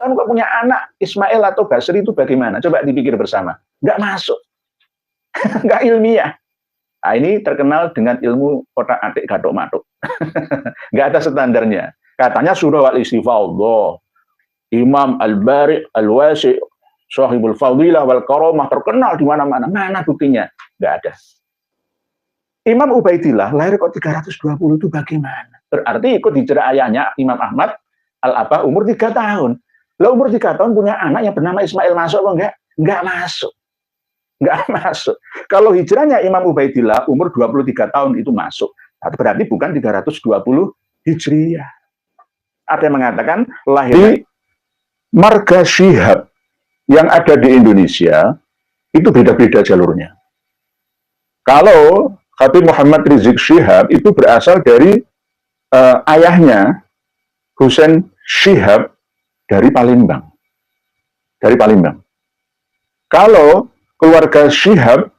Kan kok punya anak Ismail atau Basri itu bagaimana? Coba dipikir bersama. Nggak masuk. Nggak ilmiah. Nah, ini terkenal dengan ilmu kotak-atik gathok-matuk. Nggak ada standarnya. Katanya surah Al-Istifadhah, Imam Al-Bari Al-Wasi, Sahibul Fadilah wal Karamah, terkenal di mana-mana. Mana buktinya? Nggak ada. Imam Ubaidillah lahir kok 320 itu bagaimana? Berarti ikut hijrah ayahnya Imam Ahmad Al-Abah umur 3 tahun. Lah umur 3 tahun punya anak yang bernama Ismail masuk kok enggak? Enggak masuk. Enggak masuk. Kalau hijrahnya Imam Ubaidillah umur 23 tahun itu masuk. Berarti bukan 320 Hijriah. Ada yang mengatakan lahir di marga Syihab yang ada di Indonesia itu beda-beda jalurnya. Kalau Habib Muhammad Rizik Syihab itu berasal dari ayahnya Husain Syihab dari Palembang. Dari Palembang. Kalau keluarga Syihab,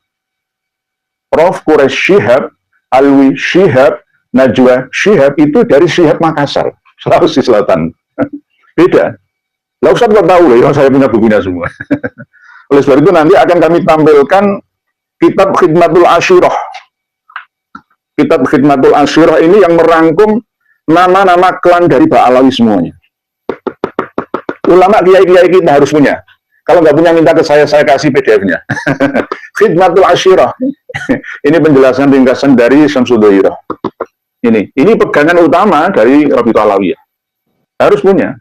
Prof. Quraish Syihab, Alwi Syihab, Najwa Syihab itu dari Syihab Makassar, Sulawesi Selatan. Beda. Lah Ustaz kok tahu ya, saya punya bukunya semua. Oleh sebab itu nanti akan kami tampilkan kitab Khidmatul Ashirah. Kitab Khidmatul Ashirah ini yang merangkum nama-nama klan dari Ba'alawi semuanya. Ulama kiai-kiai kita harus punya. Kalau nggak punya minta ke saya kasih PDF-nya. Khidmatul Ashirah. Ini penjelasan ringkasan dari Syamsul Dhairah. Ini pegangan utama dari Rabithah Alawiyah. Harus punya.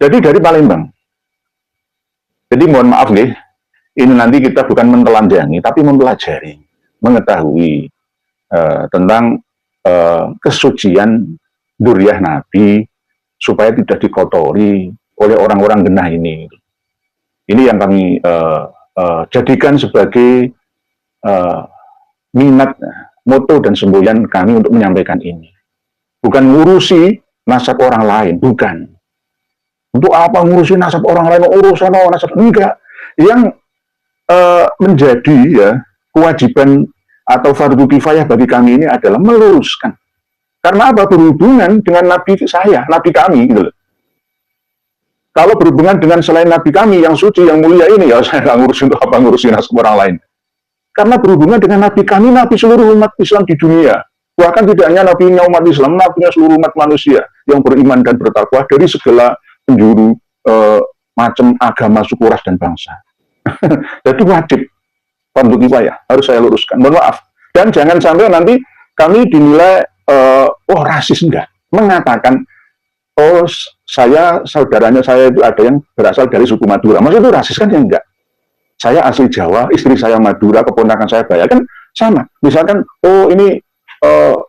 Jadi dari Palembang. Jadi mohon maaf nih, ini nanti kita bukan mentelanjangi, tapi mempelajari, mengetahui tentang kesucian dzurriyyah Nabi supaya tidak dikotori oleh orang-orang genah ini. Ini yang kami jadikan sebagai minat, moto dan semboyan kami untuk menyampaikan ini. Bukan ngurusi nasab orang lain, bukan. Untuk apa ngurusi nasab orang lain, urusan nasab, enggak. Yang menjadi ya kewajiban atau fardu kifayah bagi kami ini adalah meluruskan. Karena apa? Berhubungan dengan Nabi saya, Nabi kami gitu loh. Kalau berhubungan dengan selain Nabi kami yang suci, yang mulia ini, ya saya nggak ngurusin untuk apa ngurusin nasab orang lain. Karena berhubungan dengan Nabi kami, Nabi seluruh umat Islam di dunia. Bahkan tidak hanya Nabi-nya umat Islam, Nabi-nya seluruh umat manusia yang beriman dan bertakwa dari segala penjuru macam agama, suku, ras, dan bangsa. Jadi wajib fardu kifayah, harus saya luruskan. Mohon maaf. Dan jangan sampai nanti kami dinilai rasis, enggak. Mengatakan saudaranya saya itu ada yang berasal dari suku Madura. Maksud itu rasis kan ya enggak. Saya asli Jawa, istri saya Madura, keponakan saya Bayak, kan sama. Misalkan, ini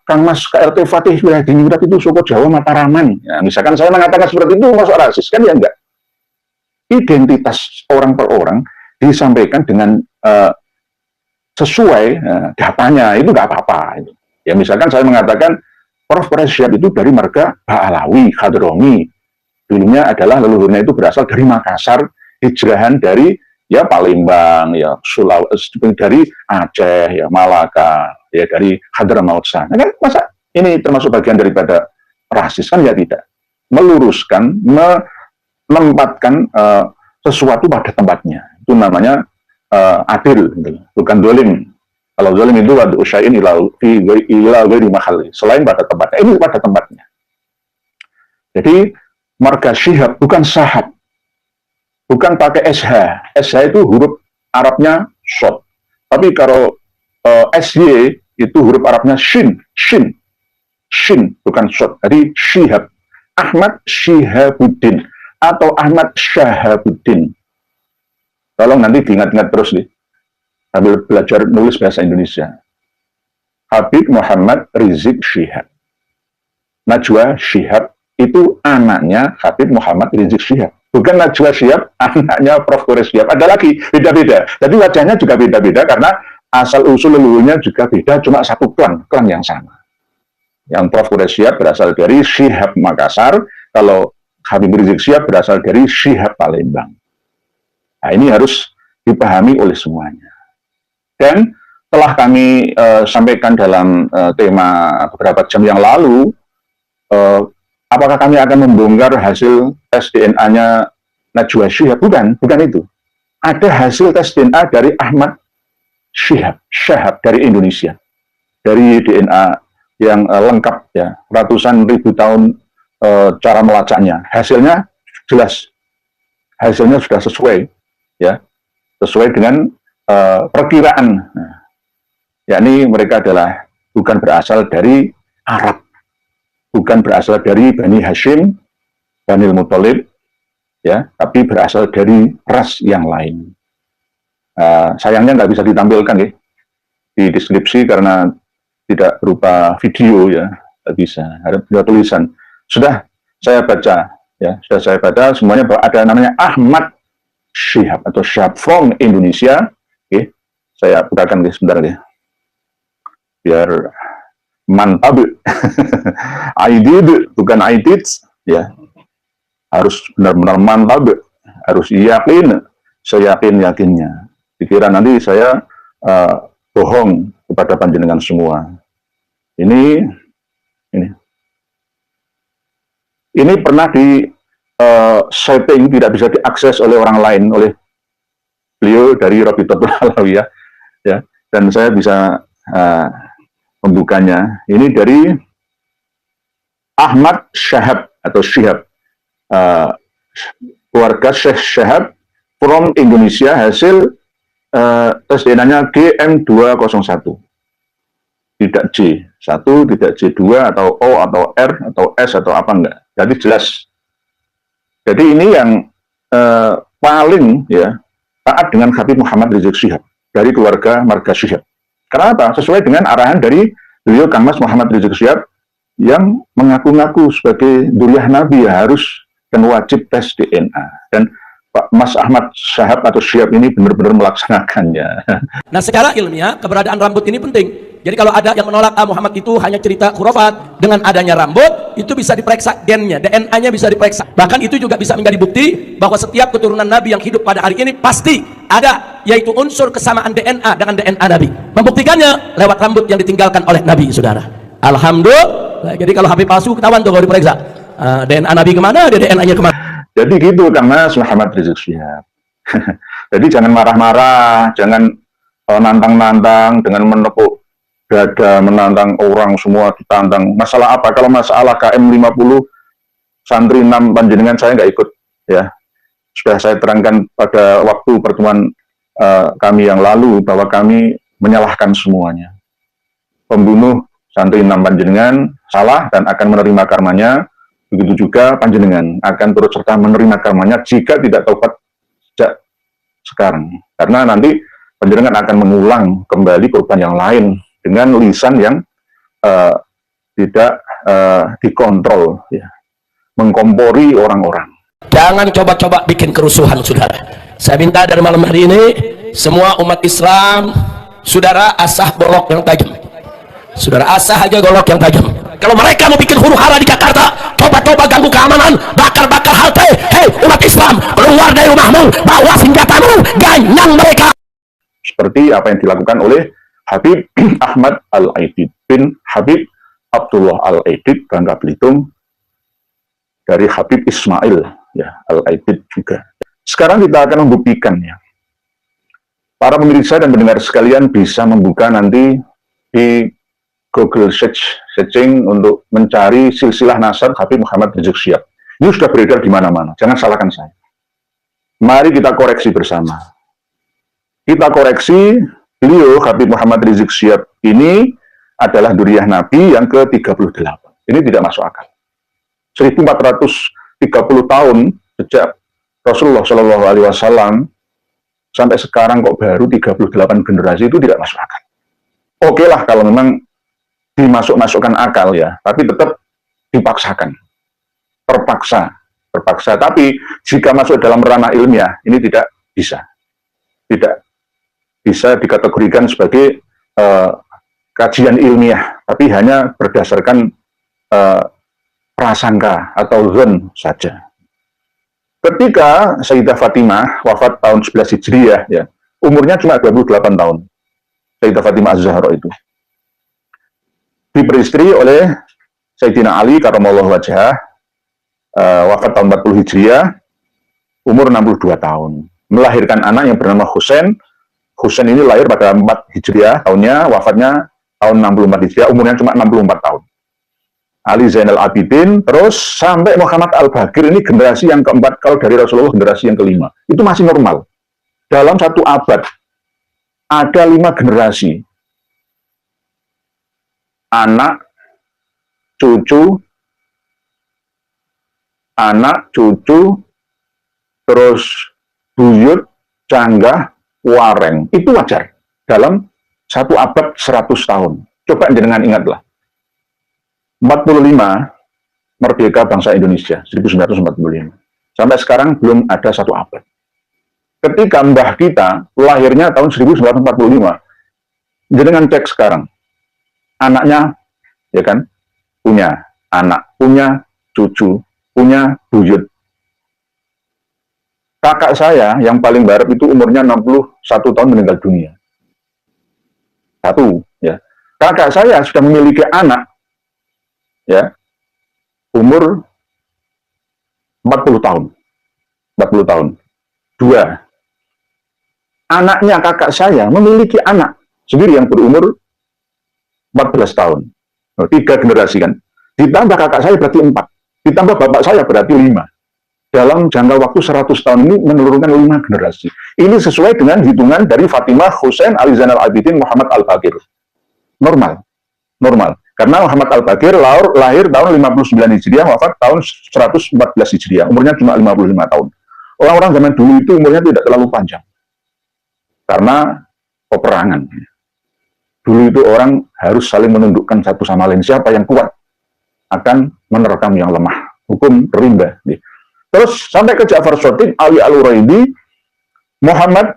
Kang Mas KRT Fatih wilayah Diningrat itu suku Jawa Mataraman. Ya, misalkan saya mengatakan seperti itu, masuk rasis kan ya enggak. Identitas orang per orang disampaikan dengan sesuai datanya, itu enggak apa-apa. Ya misalkan saya mengatakan Prof. Syihab itu dari marga Ba'alawi, Hadrami. Dulunya adalah leluhurnya itu berasal dari Makassar, hijrahan dari ya Palembang, ya Sulawesi, dari Aceh, ya Malaka, ya dari Hadramaut sana. Kan masa ini termasuk bagian daripada rasis kan ya tidak. Meluruskan, menempatkan sesuatu pada tempatnya. Itu namanya adil, bukan dolim. Kalau zalim itu wadu syai'in ila ghairi mahalli, selain pada tempatnya. Ini pada tempatnya. Jadi marga Syihab bukan Sahab. Bukan pakai SH. SH itu huruf Arabnya shod. Tapi kalau SY itu huruf Arabnya shin. Shin. Shin bukan shod. Jadi Syihab. Ahmad Syihabuddin atau Ahmad Syahabuddin. Tolong nanti diingat-ingat terus nih. Sambil belajar nulis bahasa Indonesia. Habib Muhammad Rizik Syihab. Najwa Syihab itu anaknya Habib Muhammad Rizik Syihab. Bukan Najwa Syihab, anaknya Prof. Quraish Syihab. Ada lagi, beda-beda. Jadi wajahnya juga beda-beda karena asal-usul leluhurnya juga beda, cuma satu klan yang sama. Yang Prof. Quraish Syihab berasal dari Syihab Makassar, kalau Habib Rizik Syihab berasal dari Syihab Palembang. Nah, ini harus dipahami oleh semuanya. Dan telah kami sampaikan dalam tema beberapa jam yang lalu, apakah kami akan membongkar hasil tes DNA-nya Najwa Shihab? Bukan itu. Ada hasil tes DNA dari Ahmad Shihab dari Indonesia, dari DNA yang lengkap ya, ratusan ribu tahun cara melacaknya. Hasilnya jelas, hasilnya sudah sesuai ya, sesuai dengan perkiraan. Nah, yakni mereka adalah bukan berasal dari Arab, bukan berasal dari Bani Hashim, Bani Muthalib, ya, tapi berasal dari ras yang lain. Sayangnya nggak bisa ditampilkan ya di deskripsi karena tidak berupa video ya, nggak bisa, ada tulisan. Sudah saya baca ya, sudah saya baca semuanya bahwa ada namanya Ahmad Shihab atau Shihab from Indonesia. Oke, saya bukakan sebentar ya, biar mantap. I did, bukan I did ya, harus benar-benar mantap, harus yakin, seyakin-yakinnya. Dikira nanti saya bohong kepada panjenengan semua. Ini pernah di setting, tidak bisa diakses oleh orang lain, oleh beliau dari Rabitatul Alawiyah ya, dan saya bisa membukanya. Ini dari Ahmad Shihab atau Shihab, keluarga Syekh Shihab from Indonesia, hasil tes DNA-nya GM201, tidak J1, tidak J2 atau O atau R atau S atau apa enggak, jadi jelas. Jadi ini yang paling ya taat dengan Habib Muhammad Rizik Syihab dari keluarga marga Syihab. Karena apa? Sesuai dengan arahan dari beliau Kang Mas Muhammad Rizik Syihab yang mengaku-ngaku sebagai duriah Nabi ya, harus dan wajib tes DNA. Dan Pak Mas Ahmad Shihab atau Syihab ini benar-benar melaksanakannya. Nah, secara ilmiah keberadaan rambut ini penting. Jadi kalau ada yang menolak Muhammad itu hanya cerita khurafat, dengan adanya rambut itu bisa diperiksa gennya, DNA-nya bisa diperiksa. Bahkan itu juga bisa menjadi bukti bahwa setiap keturunan Nabi yang hidup pada hari ini pasti ada, yaitu unsur kesamaan DNA dengan DNA Nabi. Membuktikannya lewat rambut yang ditinggalkan oleh Nabi, saudara. Alhamdulillah. Jadi kalau Habib palsu ketahuan tuh kalau diperiksa, DNA Nabi kemana, ada DNA-nya kemana. Jadi gitu Kang Mas Muhammad Rizik Syihab. Jadi jangan marah-marah, jangan nantang-nantang dengan menepuk dada, menantang orang semua ditantang. Masalah apa? Kalau masalah KM50 santri 6 panjenengan saya nggak ikut ya. Sudah saya terangkan pada waktu pertemuan kami yang lalu bahwa kami menyalahkan semuanya. Pembunuh santri 6 panjenengan salah dan akan menerima karmanya. Begitu juga panjenengan akan turut serta menerima karmanya jika tidak taubat sejak sekarang. Karena nanti panjenengan akan mengulang kembali korban yang lain dengan lisan yang tidak dikontrol, ya, mengkompori orang-orang. Jangan coba-coba bikin kerusuhan, saudara. Saya minta dari malam hari ini semua umat Islam, saudara, asah golok yang tajam. Saudara, asah aja golok yang tajam. Kalau mereka mau bikin huru hara di Jakarta, coba-coba ganggu keamanan, bakar-bakar halte, hei umat Islam, keluar dari rumahmu, bawa senjatamu, ganyang mereka. Seperti apa yang dilakukan oleh Habib Ahmad Al-Aidid bin Habib Abdullah Al-Aidid, Bangka Belitung, dari Habib Ismail ya, Al-Aidid juga. Sekarang kita akan membuktikan ya. Para pemirsa dan pendengar sekalian bisa membuka nanti di Google searching untuk mencari silsilah nasab Habib Muhammad Rizik Syihab. Ini sudah beredar di mana-mana. Jangan salahkan saya. Mari kita koreksi bersama. Kita koreksi, beliau Habib Muhammad Rizik Syihab ini adalah duriah Nabi yang ke-38. Ini tidak masuk akal. 1430 tahun sejak Rasulullah Shallallahu Alaihi Wasallam sampai sekarang kok baru 38 generasi, itu tidak masuk akal. Oke lah kalau memang dimasuk-masukkan akal ya, tapi tetap dipaksakan, terpaksa. Tapi jika masuk dalam ranah ilmiah, ini tidak bisa dikategorikan sebagai kajian ilmiah, tapi hanya berdasarkan prasangka atau zon saja. Ketika Sayyidah Fatimah wafat tahun 11 Hijriah, ya, umurnya cuma 28 tahun. Sayyidah Fatimah Az-Zahra itu diperistri oleh Sayyidina Ali karramallahu wajhah wafat tahun 40 Hijriah, umur 62 tahun. Melahirkan anak yang bernama Husain. Husain ini lahir pada 4 Hijriah tahunnya, wafatnya tahun 64 Hijriah, umurnya cuma 64 tahun. Ali Zainal Abidin, terus sampai Muhammad Al-Baqir, ini generasi yang keempat, kalau dari Rasulullah generasi yang kelima. Itu masih normal. Dalam satu abad, ada 5 generasi. Anak, cucu, terus buyut, canggah, wareng. Itu wajar dalam satu abad 100 tahun. Coba jenengan ingatlah. 45 merdeka bangsa Indonesia, 1945. Sampai sekarang belum ada satu abad. Ketika mbah kita lahirnya tahun 1945, jenengan cek sekarang. Anaknya, ya kan, punya anak, punya cucu, punya buyut. Kakak saya yang paling barat itu umurnya 61 tahun meninggal dunia. Satu, ya. Kakak saya sudah memiliki anak, ya, umur 40 tahun. 40 tahun. 2. Anaknya kakak saya memiliki anak sendiri yang berumur 14 tahun. 3 generasi kan. Ditambah kakak saya berarti 4. Ditambah bapak saya berarti 5. Dalam jangka waktu 100 tahun ini menurunkan 5 generasi. Ini sesuai dengan hitungan dari Fatimah, Husain, Ali Zainal Abidin, Muhammad Al-Baqir. Normal. Normal. Karena Muhammad Al-Baqir lahir tahun 59 Hijriah, wafat tahun 114 Hijriah. Umurnya cuma 55 tahun. Orang-orang zaman dulu itu umurnya tidak terlalu panjang. Karena peperangan. Dulu itu orang harus saling menundukkan satu sama lain. Siapa yang kuat akan menerkam yang lemah. Hukum rimba. Terus sampai ke Ja'far Shadiq, Ali Al-Uraidi, Muhammad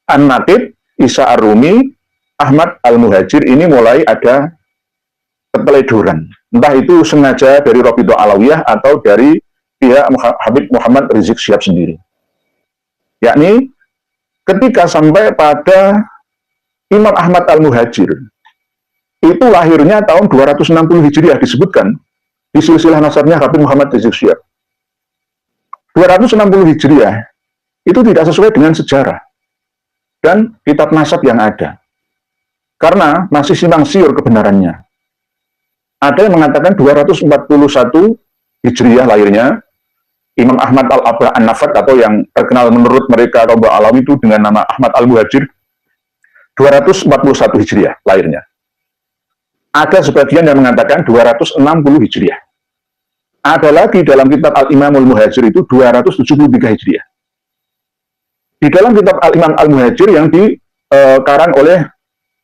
An-Naqib, Isa Ar-Rumi, Ahmad Al-Muhajir, ini mulai ada keteledoran. Entah itu sengaja dari Rabi'ah Alawiyah atau dari pihak Habib Muhammad Rizik Syihab sendiri. Yakni ketika sampai pada Imam Ahmad Al-Muhajir, itu lahirnya tahun 260 Hijriah disebutkan di silsilah nasabnya Habib Muhammad Rizik Syihab. 260 Hijriah itu tidak sesuai dengan sejarah dan kitab nasab yang ada. Karena masih simpang siur kebenarannya. Ada yang mengatakan 241 Hijriah lahirnya Imam Ahmad Al-Abra An-Nafat, atau yang terkenal menurut mereka kaum Alawi itu dengan nama Ahmad Al-Muhajir, 241 Hijriah lahirnya. Ada sebagian yang mengatakan 260 Hijriah. Ada lagi dalam kitab Al-Imamul Muhajir itu 273 Hijriah. Di dalam kitab Al-Imam Al-Muhajir yang dikarang oleh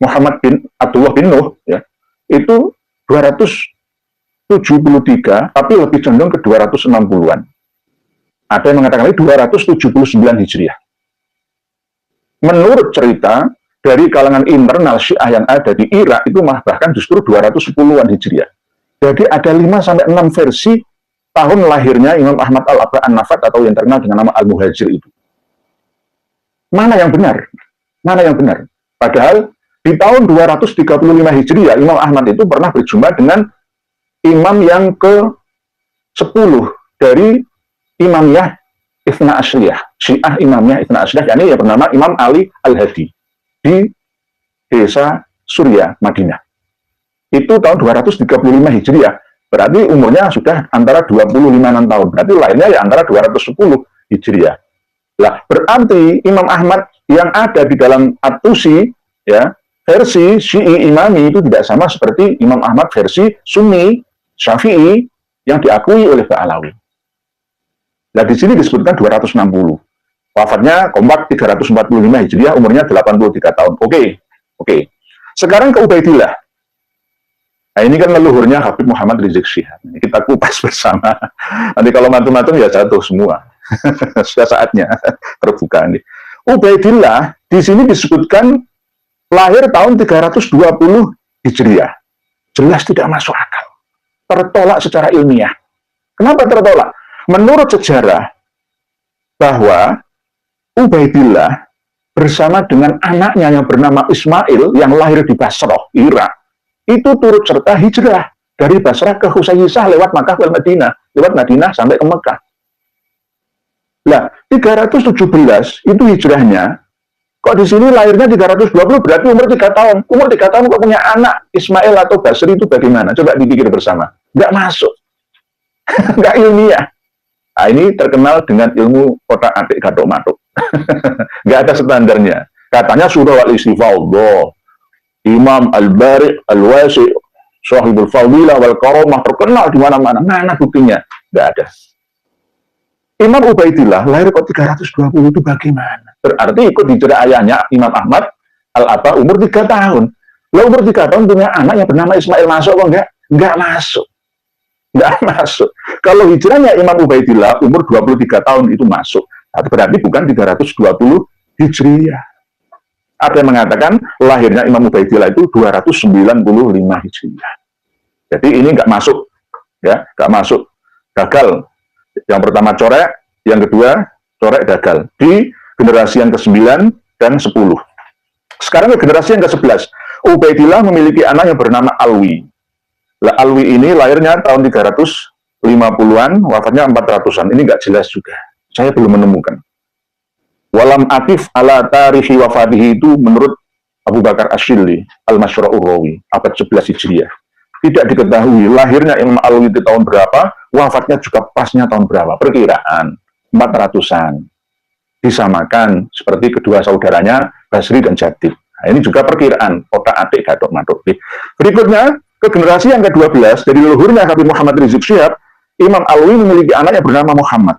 Muhammad bin Abdullah bin Nuh, ya, itu 273, tapi lebih cenderung ke 260-an. Ada yang mengatakan 279 Hijriah. Menurut cerita dari kalangan internal Syiah yang ada di Irak, itu bahkan justru 210-an Hijriah. Jadi ada 5-6 versi tahun lahirnya Imam Ahmad Al-Abra An-Nafat, atau yang terkenal dengan nama Al-Muhajir itu. Mana yang benar? Mana yang benar? Padahal di tahun 235 Hijriah, Imam Ahmad itu pernah berjumpa dengan imam yang ke-10 dari Imamiyah Itsna Asyriyah, Syiah Imamiyah Itsna Asyriyah, yakni yang bernama Imam Ali Al-Hadi di desa Surya, Madinah. Itu tahun 235 Hijriah. Berarti umurnya sudah antara 25-an tahun. Berarti lahirnya ya antara 210 Hijriah. Lah, berarti Imam Ahmad yang ada di dalam At-Tusi, ya, versi Syi'i Imami itu tidak sama seperti Imam Ahmad versi Sunni Syafi'i yang diakui oleh Ba'alawi. Nah, di sini disebutkan 260. Wafatnya kompak 345 Hijriah, umurnya 83 tahun. Oke. Sekarang ke Ubaidillah. Nah, ini kan leluhurnya Habib Muhammad Rizik Syihab. Kita kupas bersama. Nanti kalau mantu-mantu ya jatuh semua. Sudah saatnya terbuka nih. Ubaidillah di sini disebutkan lahir tahun 320 Hijriah. Jelas tidak masuk akal. Tertolak secara ilmiah. Kenapa tertolak? Menurut sejarah, bahwa Ubaidillah bersama dengan anaknya yang bernama Ismail yang lahir di Basrah, Irak, itu turut serta hijrah dari Basrah ke Husayyisah lewat Makkah dan Madinah. lewat Madinah sampai ke Mekah. Nah, 317 itu hijrahnya. Kok di sini lahirnya 320, berarti umur 3 tahun. Umur 3 tahun kok punya anak Ismail atau Basri itu bagaimana? Coba dipikir bersama. Nggak masuk. Nggak ilmiah. Nah, ini terkenal dengan ilmu otak-atik gathok-mathuk. Nggak ada standarnya. Katanya surah Al-Istifaudah, Imam Al-Bari' Al-Wasi' Sahibul Fadilah wal Karamah, terkenal di mana-mana. Mana buktinya? Nggak ada. Imam Ubaidillah lahir kok 320 itu bagaimana? Berarti ikut hijrah ayahnya Imam Ahmad Al-Aba umur 3 tahun. Lalu umur 3 tahun punya anak yang bernama Ismail, masuk kok enggak? Enggak masuk. Enggak masuk. Kalau hijrahnya Imam Ubaidillah umur 23 tahun itu masuk. Berarti bukan 320 Hijriah. Ada yang mengatakan lahirnya Imam Ubaidillah itu 295 Hijriah. Jadi ini enggak masuk. Ya, enggak masuk. Gagal. Yang pertama corek, yang kedua corek gagal. Di generasi yang ke-9 dan 10. Sekarang ke generasi yang ke-11. Ubaidillah memiliki anak yang bernama Alwi. Lah, Alwi ini lahirnya tahun 350-an, wafatnya 400-an. Ini nggak jelas juga. Saya belum menemukan. Walam atif ala tarihi wafatihi itu menurut Abu Bakar Asyili, Al-Masyra'ur Rawi, abad 11 Hijriah. Tidak diketahui lahirnya Imam Alwi di tahun berapa, wafatnya juga pasnya tahun berapa. Perkiraan 400-an. Disamakan seperti kedua saudaranya Basri dan Jadid. Nah, ini juga perkiraan otak-atik gathok-mathuk. Berikutnya ke generasi yang ke-12 dari leluhurnya Habib Muhammad Rizik Syihab, Imam Alwi memiliki anak yang bernama Muhammad.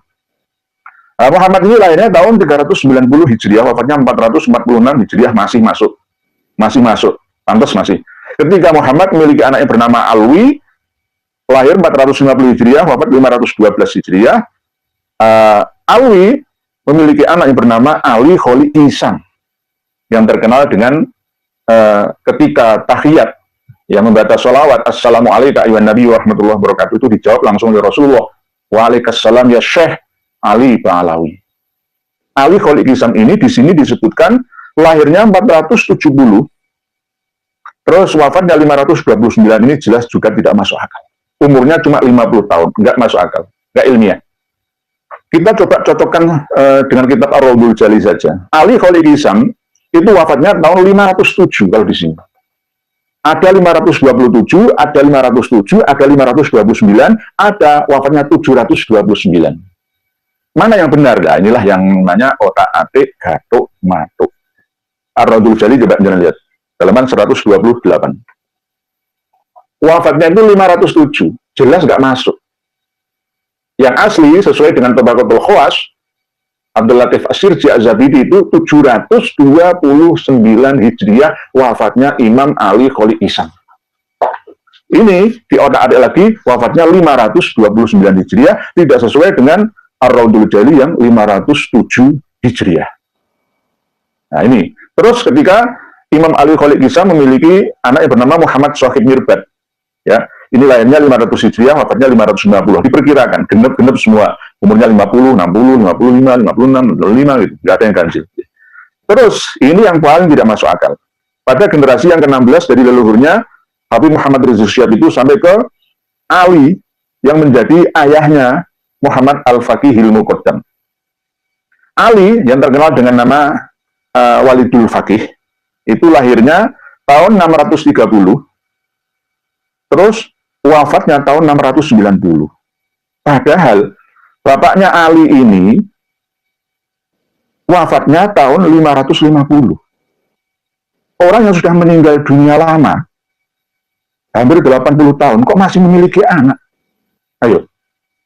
Nah, Muhammad ini lahirnya tahun 390 Hijriah, wafatnya 446 Hijriah, masih masuk. Masih masuk. Pantas masih. Ketika Muhammad memiliki anak yang bernama Alwi, lahir 450 Hijriah, wafat 512 Hijriah. Alwi memiliki anak yang bernama Ali Kholi Ihsan, yang terkenal dengan ketika tahiyat, yang membaca sholawat, Assalamualaikum ayuhan Nabi wa rahmatullahi wabarakatuh, itu dijawab langsung oleh Rasulullah. Waalaikumsalam ya Syekh Ali Ba'alawi. Ali Kholi Ihsan ini di sini disebutkan lahirnya 470, terus wafatnya 529, ini jelas juga tidak masuk akal. Umurnya cuma 50 tahun, nggak masuk akal, nggak ilmiah. Kita coba cocokkan dengan kitab Ar-Raudhul Jali saja. Ali Kholi Ihsan itu wafatnya tahun 507 kalau di sini. Ada 527, ada 507, ada 529, ada wafatnya 729. Mana yang benar? Nah, inilah yang namanya otak-atik gathok-mathuk. Ar-Raudhul Jali coba jangan lihat. Halaman 128. Wafatnya itu 507. Jelas nggak masuk. Yang asli sesuai dengan Tabaqatul Khawas, Abdul Latif As-Sirji Az-Zabidi itu 729 Hijriah, wafatnya Imam Ali Kholi Ihsan. Ini di otak-atik lagi, wafatnya 529 Hijriah, tidak sesuai dengan Ar-Raudhul Jali yang 507 Hijriah. Nah ini. Terus ketika Imam Ali Kholi Ihsan memiliki anak yang bernama Muhammad Shahid Mirbad. Ya, ini lahirnya 500 Hijriah, wafatnya 550. Diperkirakan, genep-genep semua. Umurnya 50, 60, 55, 56, 55, gitu. Nggak ada yang ganjil. Terus, ini yang paling tidak masuk akal. Pada generasi yang ke-16 dari leluhurnya, Habib Muhammad Rizik Syihab itu sampai ke Ali, yang menjadi ayahnya Muhammad Al-Faqihil Muqaddam. Ali, yang terkenal dengan nama Walidul Faqih, itu lahirnya tahun 630, terus wafatnya tahun 690. Padahal bapaknya Ali ini wafatnya tahun 550. Orang yang sudah meninggal dunia lama, hampir 80 tahun, kok masih memiliki anak? Ayo,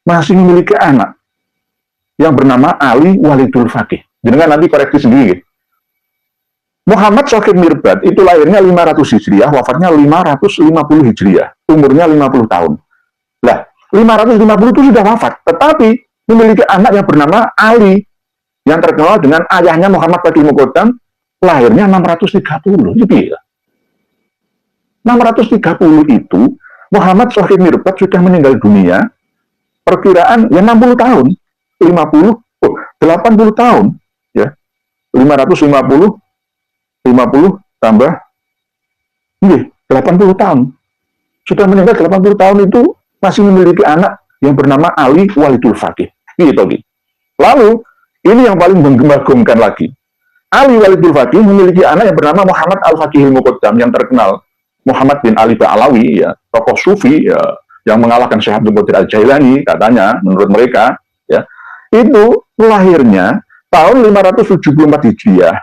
masih memiliki anak yang bernama Ali Walidul Faqih. Jangan nanti koreksi sendiri. Muhammad Shahid Mirbad itu lahirnya 500 Hijriah, wafatnya 550 Hijriah, umurnya 50 tahun. Lah, 550 itu sudah wafat, tetapi memiliki anak yang bernama Ali, yang terkenal dengan ayahnya Muhammad Faqih Muqaddam, lahirnya 630. Itu gila. 630 itu, Muhammad Shahid Mirbad sudah meninggal dunia, perkiraan ya 60 tahun, 80 tahun, ya, 550 tambah 80 tahun. Sudah meninggal 80 tahun itu masih memiliki anak yang bernama Ali Walidul Faqih. Gitu. Lalu, ini yang paling menggembagumkan lagi. Ali Walidul Faqih memiliki anak yang bernama Muhammad Al-Faqihil Muqaddam yang terkenal. Muhammad bin Ali Ba'alawi, ya, tokoh sufi ya, yang mengalahkan Syekh Abdul Qadir Al-Jailani, katanya, menurut mereka, ya, itu lahirnya tahun 574 Hijriah,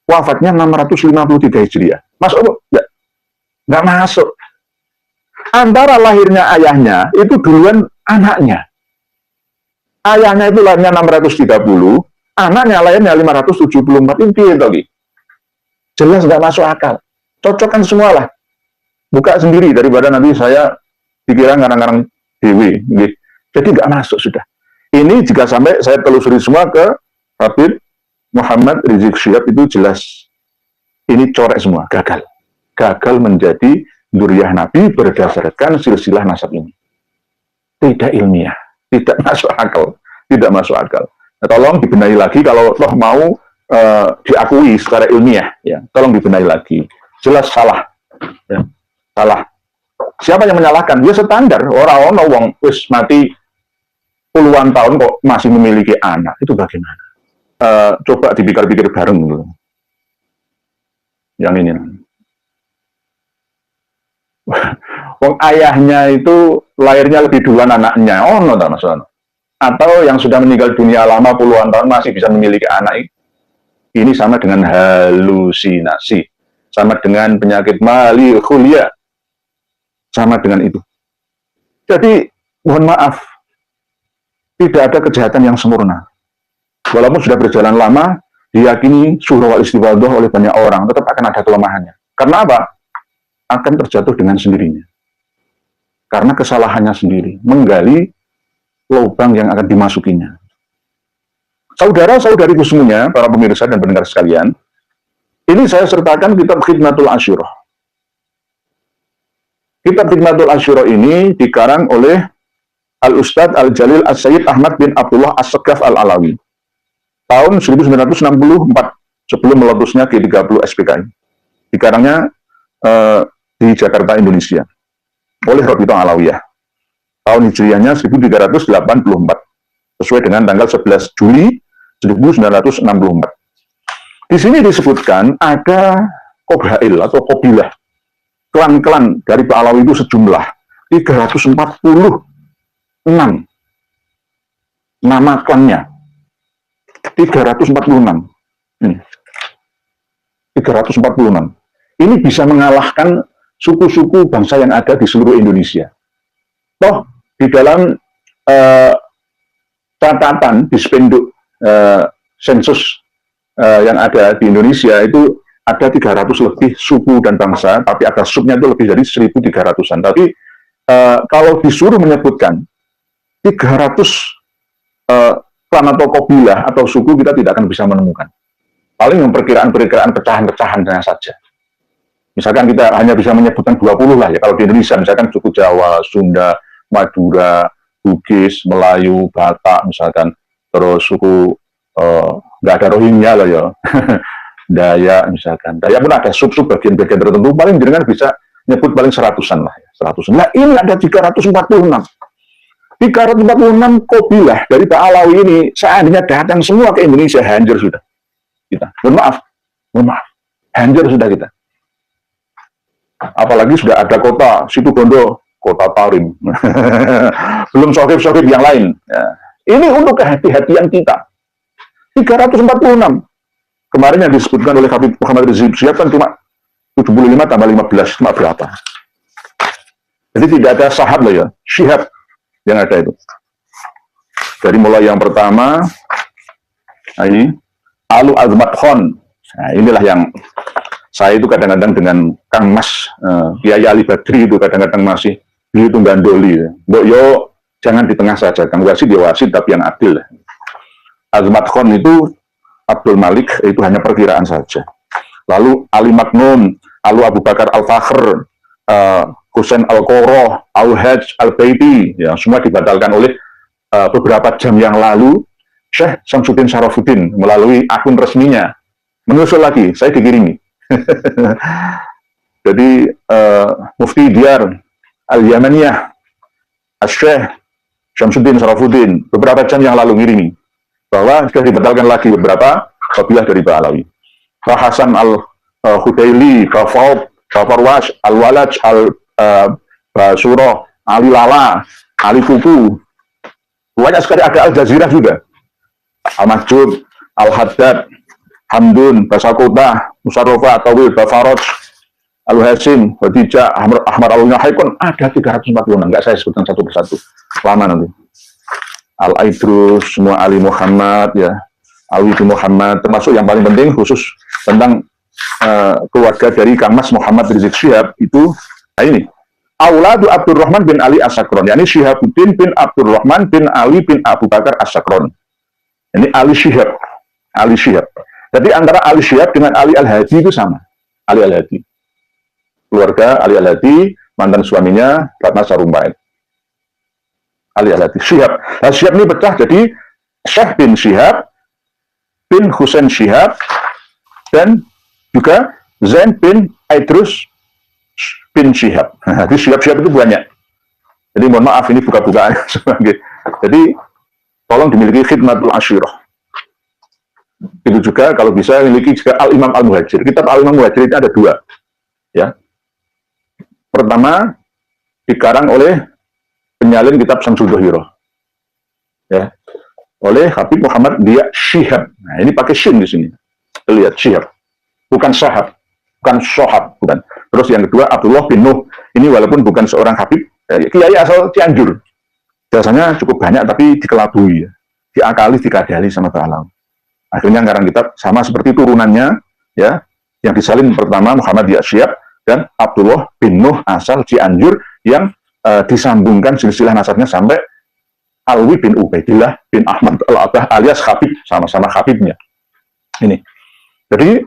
wafatnya 653 Hijriah. Masuk? Nggak masuk. Antara lahirnya ayahnya, itu duluan anaknya. Ayahnya itu lahirnya 630, anaknya lahirnya 574, ini jelas nggak masuk akal. Cocokkan semua lah. Buka sendiri daripada nanti saya pikiran ngarang-ngarang dewi. Jadi nggak masuk sudah. Ini jika sampai saya telusuri semua ke Habib Muhammad Rizik Syihab, itu jelas ini corek semua, gagal. Gagal menjadi dzurriyyah Nabi berdasarkan silsilah nasab ini. Tidak ilmiah, tidak masuk akal, tidak masuk akal. Nah, tolong dibenahi lagi kalau toh mau diakui secara ilmiah, ya. Tolong dibenahi lagi. Jelas salah, ya. Salah. Siapa yang menyalahkan? Dia standar. Orang wong wis mati puluhan tahun kok masih memiliki anak. Itu bagaimana? Coba dipikir-pikir bareng dulu. Yang ini. Wong ayahnya itu lahirnya lebih duluan anaknya. Oh, no, maksudnya. Atau yang sudah meninggal dunia lama puluhan tahun masih bisa memiliki anak. Ini sama dengan halusinasi. Sama dengan penyakit mali khulia. Sama dengan itu. Jadi, mohon maaf. Tidak ada kejahatan yang sempurna. Walaupun sudah berjalan lama, diyakini surah wal istiwadah oleh banyak orang, tetap akan ada kelemahannya. Karena apa? Akan terjatuh dengan sendirinya. Karena kesalahannya sendiri, menggali lubang yang akan dimasukinya. Saudara-saudariku semuanya, para pemirsa dan pendengar sekalian, ini saya sertakan kitab Khidmatul Asyirah. Kitab Khidmatul Asyirah ini dikarang oleh Al-Ustadz Al-Jalil As-Sayyid Ahmad bin Abdullah As-Segaf Al-Alawi. Tahun 1964, sebelum meletusnya G30 SPKI. Dikarangnya di Jakarta, Indonesia, oleh Rabithah Alawiyah. Tahun Hijriahnya 1384, sesuai dengan tanggal 11 Juli 1964. Di sini disebutkan ada Qabail atau Qabilah, klan-klan dari Pak Alawi itu sejumlah 346 nama klannya. 346. Ini. 346. Ini bisa mengalahkan suku-suku bangsa yang ada di seluruh Indonesia. Toh, di dalam catatan di spenduk sensus yang ada di Indonesia itu ada 300 lebih suku dan bangsa, tapi ada subnya itu lebih dari 1.300-an. Tapi kalau disuruh menyebutkan 300 klan atau qabilah atau suku, kita tidak akan bisa menemukan. Paling yang perkiraan-perkiraan pecahan-pecahannya saja. Misalkan kita hanya bisa menyebutkan 20 lah ya, kalau di Indonesia, misalkan suku Jawa, Sunda, Madura, Bugis, Melayu, Batak, misalkan, terus suku, nggak ada Rohingya lah ya, Dayak misalkan, Dayak pun ada sub-sub bagian-bagian tertentu, paling jenengan bisa nyebut paling 100-an lah ya, 100-an. Nah ini ada 346. 346 qabilah dari Pak Alawi ini, seandainya datang semua ke Indonesia, hancur sudah. Kita, mohon maaf, hancur sudah kita. Apalagi sudah ada kota Situbondo, kota Tarim, belum sohib-sohib yang lain. Ya. Ini untuk kehati-hatian kita. 346. Kemarin yang disebutkan oleh Habib Muhammad Rizik Syihab kan cuma 75 tambah 15, cuma berapa? Jadi tidak ada sahab loh ya, Syihab yang ada itu. Dari mulai yang pertama, ini Alu Azmat Khan. Nah, inilah yang saya itu kadang-kadang dengan Kang Mas, Kiai Ali Badri itu kadang-kadang masih beliau itu gandoli. Mbok yo jangan di tengah saja, Kang Wasid ya wasid tapi yang adil. Azmat Khan itu Abdul Malik itu hanya perkiraan saja. Lalu Ali Maknun, Alu Abu Bakar Al-Fakhr, Husain Al-Qoroh, Al-Hajj Al-Baiti, ya semua dibatalkan oleh beberapa jam yang lalu Syekh Samsuddin Syarafuddin melalui akun resminya. Menyusul lagi, saya dikirimi. Jadi Mufti Diyar Al-Yamaniyah Syekh Syamsuddin Sarafuddin beberapa jam yang lalu ngirimi bahwa sudah dibatalkan lagi beberapa kabilah dari Ba'alawi. Pak Hasan Al-Hudaili, Pak Faud, Pak Farwash, Al-Walaj, Al-Basuro, Ali Lala, Ali Kuku. Banyak sekali, ada Al-Jazirah juga. Al-Majud, Al-Haddad, Hamdun, Basakota, Musarrofa, Tawil, Bafaroj, Al-Hasim, Khadijah, Ahmad Al-Nyahaikon, ada 346, nggak saya sebutkan satu persatu. Lama nanti. Al-Aidrus, semua Ali Muhammad, ya, Ali Muhammad, termasuk yang paling penting khusus tentang keluarga dari Kang Mas Muhammad Rizik Syihab itu, nah ini, Auladu Abdurrahman bin Ali As-Sakron, yakni Syihabuddin bin Abdurrahman bin Ali bin Abu Bakar As-Sakron. Ini Ali Syihab, Ali Syihab. Jadi antara Ali Syihab dengan Ali Al-Hadi itu sama, Ali Al-Hadi. Keluarga Ali Al-Hadi, mantan suaminya Ratna Sarumpait. Ali Al-Hadi, Syihab. Nah, Syihab ini pecah jadi Syekh bin Syihab, bin Husain Syihab, dan juga Zain bin Aidrus bin Syihab. Nah, jadi Syihab-Syihab itu banyak. Jadi mohon maaf, ini buka-bukaan sebagai. Jadi tolong dimiliki khidmatul asyirah. Itu juga kalau bisa memiliki juga Al-Imam Al-Muhajir. Kitab Al-Imam Al-Muhajir itu ada dua. Ya. Pertama, dikarang oleh penyalin kitab Syamsul Dhahirah. Ya. Oleh Habib Muhammad Dia Syihab. Nah, ini pakai shin di sini. Lihat, Syihab. Bukan Syahab. Bukan Sohab. Bukan. Terus yang kedua, Abdullah bin Nuh. Ini walaupun bukan seorang Habib, kiai asal Cianjur. Jasanya cukup banyak, tapi dikelabui. Ya. Diakali, dikadali sama Ba'alawi. Akhirnya ngarang kitab sama seperti turunannya, ya, yang disalin pertama Muhammad Dia Syihab dan Abdullah bin Nuh asal Cianjur yang disambungkan silsilah nasabnya sampai Alwi bin Ubaidillah bin Ahmad Al-Abbah alias Habib, sama-sama Habibnya. Ini. Jadi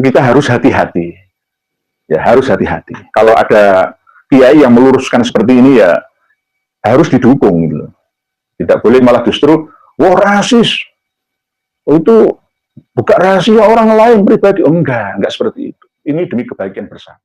kita harus hati-hati. Ya, harus hati-hati. Kalau ada kiai yang meluruskan seperti ini ya harus didukung gitu. Tidak boleh malah justru wah rasis. Oh, itu buka rahasia orang lain pribadi. Oh, enggak seperti itu. Ini demi kebaikan bersama.